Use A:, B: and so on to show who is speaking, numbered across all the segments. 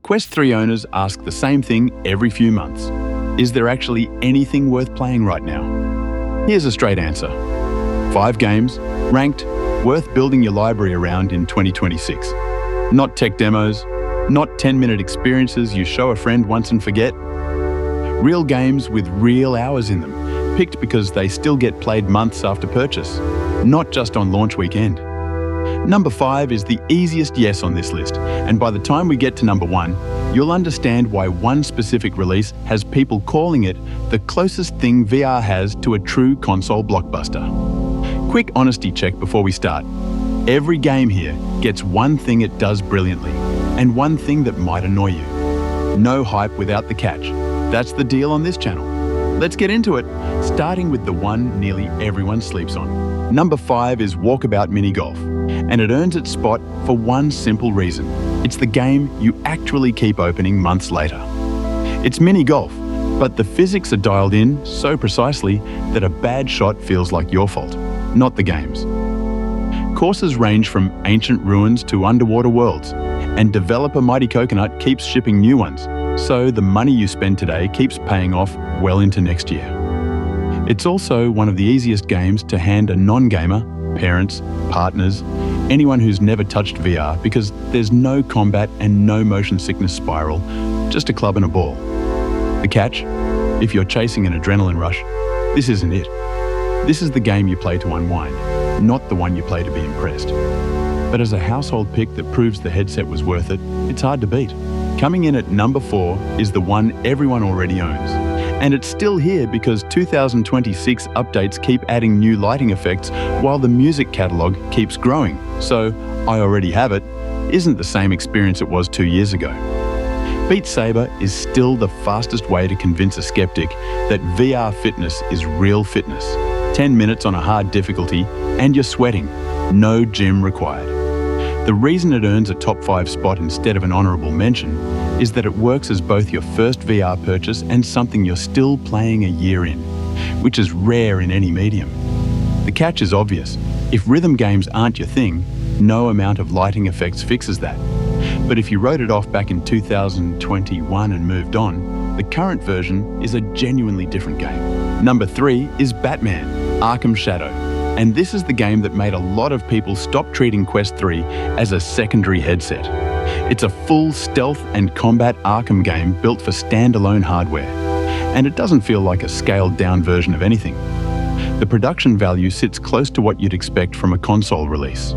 A: Quest 3 owners ask the same thing every few months. Is there actually anything worth playing right now? Here's a straight answer. 5 games, ranked, worth building your library around in 2026. Not tech demos, not 10-minute experiences you show a friend once and forget. Real games with real hours in them, picked because they still get played months after purchase, not just on launch weekend. Number 5 is the easiest yes on this list, and by the time we get to number 1, you'll understand why one specific release has people calling it the closest thing VR has to a true console blockbuster. Quick honesty check before we start. Every game here gets one thing it does brilliantly, and one thing that might annoy you. No hype without the catch. That's the deal on this channel. Let's get into it, starting with the one nearly everyone sleeps on. Number 5 is Walkabout Mini Golf, and it earns its spot for one simple reason. It's the game you actually keep opening months later. It's mini golf, but the physics are dialed in so precisely that a bad shot feels like your fault, not the game's. Courses range from ancient ruins to underwater worlds, and developer Mighty Coconut keeps shipping new ones, so the money you spend today keeps paying off well into next year. It's also one of the easiest games to hand a non-gamer, parents, partners, anyone who's never touched VR, because there's no combat and no motion sickness spiral, just a club and a ball. The catch? If you're chasing an adrenaline rush, this isn't it. This is the game you play to unwind, not the one you play to be impressed. But as a household pick that proves the headset was worth it, it's hard to beat. Coming in at number 4 is the one everyone already owns. And it's still here because 2026 updates keep adding new lighting effects while the music catalogue keeps growing. So, I already have it, isn't the same experience it was 2 years ago. Beat Saber is still the fastest way to convince a skeptic that VR fitness is real fitness. 10 minutes on a hard difficulty and you're sweating, no gym required. The reason it earns a top 5 spot instead of an honourable mention is that it works as both your first VR purchase and something you're still playing a year in, which is rare in any medium. The catch is obvious. If rhythm games aren't your thing, no amount of lighting effects fixes that. But if you wrote it off back in 2021 and moved on, the current version is a genuinely different game. Number 3 is Batman, Arkham Shadow. And this is the game that made a lot of people stop treating Quest 3 as a secondary headset. It's a full stealth and combat Arkham game built for standalone hardware. And it doesn't feel like a scaled-down version of anything. The production value sits close to what you'd expect from a console release.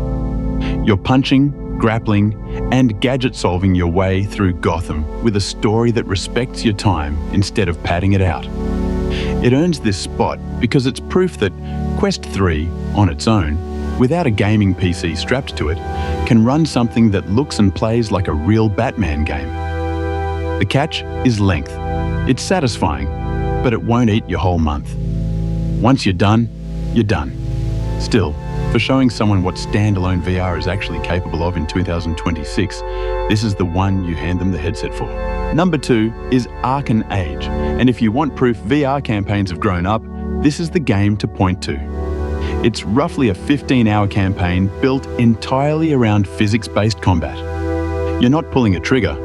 A: You're punching, grappling, and gadget-solving your way through Gotham with a story that respects your time instead of padding it out. It earns this spot because it's proof that Quest 3, on its own, without a gaming PC strapped to it, can run something that looks and plays like a real Batman game. The catch is length. It's satisfying, but it won't eat your whole month. Once you're done, you're done. Still, for showing someone what standalone VR is actually capable of in 2026, this is the one you hand them the headset for. Number 2 is Arken Age, and if you want proof VR campaigns have grown up, this is the game to point to. It's roughly a 15-hour campaign built entirely around physics-based combat. You're not pulling a trigger,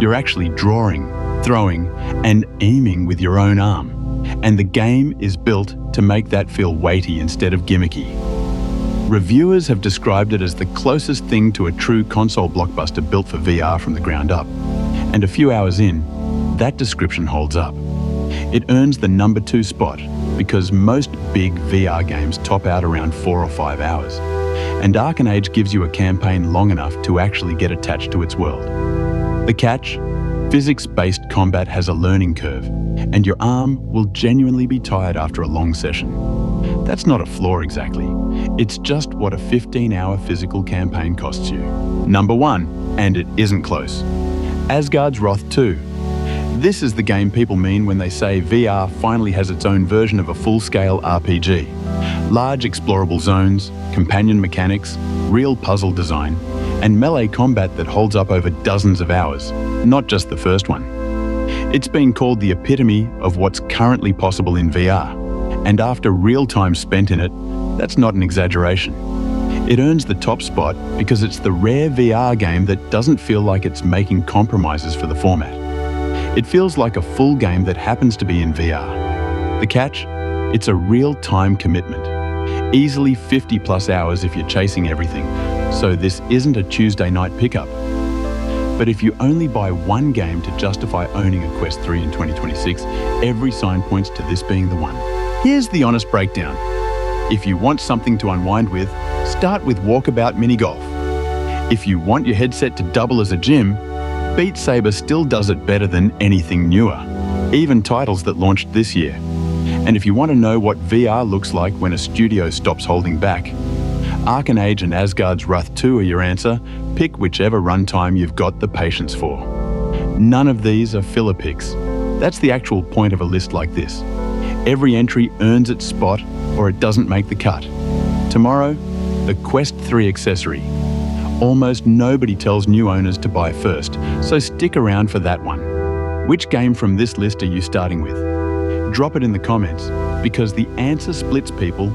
A: you're actually drawing, throwing, and aiming with your own arm. And the game is built to make that feel weighty instead of gimmicky. Reviewers have described it as the closest thing to a true console blockbuster built for VR from the ground up. And a few hours in, that description holds up. It earns the number 2 spot because most big VR games top out around 4 or 5 hours. And Arken Age gives you a campaign long enough to actually get attached to its world. The catch? Physics-based combat has a learning curve, and your arm will genuinely be tired after a long session. That's not a flaw exactly. It's just what a 15-hour physical campaign costs you. Number 1, and it isn't close. Asgard's Wrath 2. This is the game people mean when they say VR finally has its own version of a full-scale RPG. Large explorable zones, companion mechanics, real puzzle design, and melee combat that holds up over dozens of hours, not just the first one. It's been called the epitome of what's currently possible in VR, and after real time spent in it, that's not an exaggeration. It earns the top spot because it's the rare VR game that doesn't feel like it's making compromises for the format. It feels like a full game that happens to be in VR. The catch? It's a real-time commitment. Easily 50+ hours if you're chasing everything, so this isn't a Tuesday night pickup. But if you only buy one game to justify owning a Quest 3 in 2026, every sign points to this being the one. Here's the honest breakdown. If you want something to unwind with, start with Walkabout Mini Golf. If you want your headset to double as a gym, Beat Saber still does it better than anything newer, even titles that launched this year. And if you want to know what VR looks like when a studio stops holding back, Arken Age and Asgard's Wrath 2 are your answer. Pick whichever runtime you've got the patience for. None of these are filler picks. That's the actual point of a list like this. Every entry earns its spot or it doesn't make the cut. Tomorrow, the Quest 3 accessory. Almost nobody tells new owners to buy first, so stick around for that one. Which game from this list are you starting with? Drop it in the comments, because the answer splits people